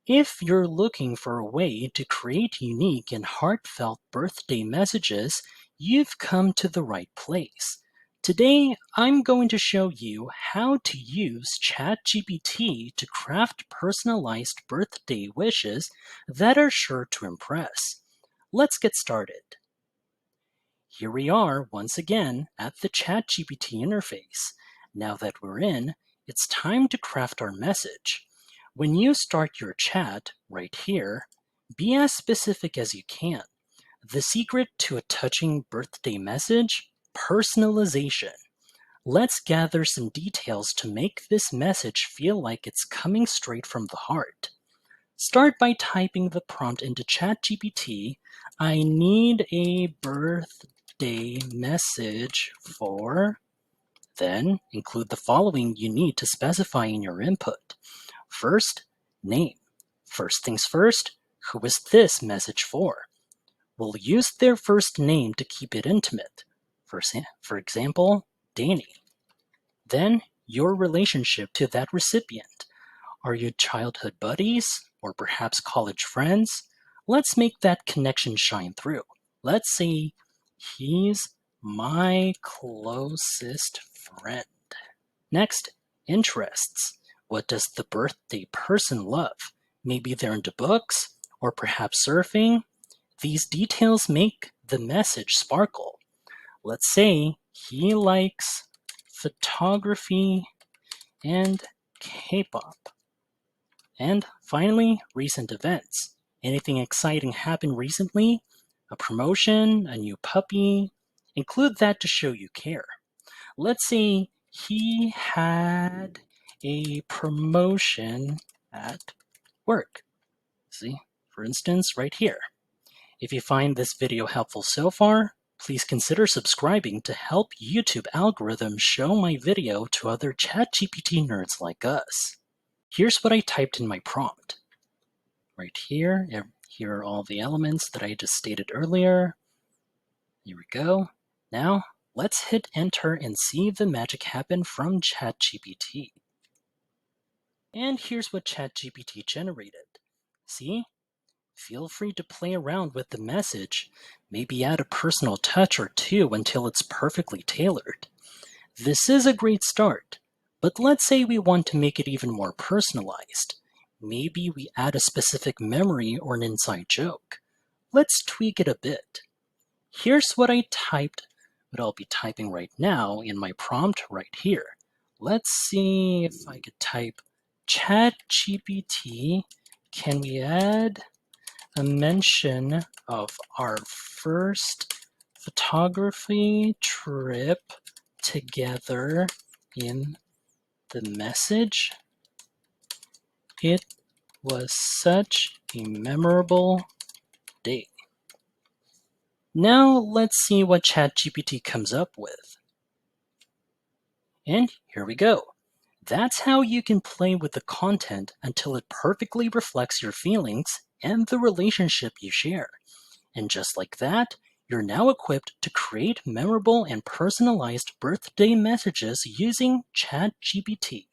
If you're looking for a way to create unique and heartfelt birthday messages, you've come to the right place. Today, I'm going to show you how to use ChatGPT to craft personalized birthday wishes that are sure to impress. Let's get started. Here we are once again at the ChatGPT interface. Now that we're in, it's time to craft our message. When you start your chat right here, be as specific as you can. The secret to a touching birthday message? Personalization. Let's gather some details to make this message feel like it's coming straight from the heart. Start by typing the prompt into ChatGPT. I need a birthday message for. Then include the following you need to specify in your input. First, name. First things first, who is this message for? We'll use their first name to keep it intimate. For example, Danny. Then, your relationship to that recipient. Are you childhood buddies or perhaps college friends? Let's make that connection shine through. Let's say he's my closest friend. Next, interests. What does the birthday person love? Maybe they're into books or perhaps surfing. These details make the message sparkle. Let's say he likes photography and K-pop. And finally, recent events. Anything exciting happened recently? A promotion, a new puppy? Include that to show you care. Let's say he had a promotion at work. See, for instance, right here. If you find this video helpful so far, please consider subscribing to help YouTube algorithms show my video to other ChatGPT nerds like us. Here's what I typed in my prompt. Right here, here are all the elements that I just stated earlier. Here we go. Now, let's hit enter and see the magic happen from ChatGPT. And here's what ChatGPT generated. See? Feel free to play around with the message, maybe add a personal touch or two until it's perfectly tailored. This is a great start, but let's say we want to make it even more personalized. Maybe we add a specific memory or an inside joke. Let's tweak it a bit. Here's what I typed, what I'll be typing right now in my prompt right here. Let's see if I could type ChatGPT, can we add a mention of our first photography trip together in the message? It was such a memorable day. Now let's see what ChatGPT comes up with. And here we go. That's how you can play with the content until it perfectly reflects your feelings and the relationship you share. And just like that, you're now equipped to create memorable and personalized birthday messages using ChatGPT.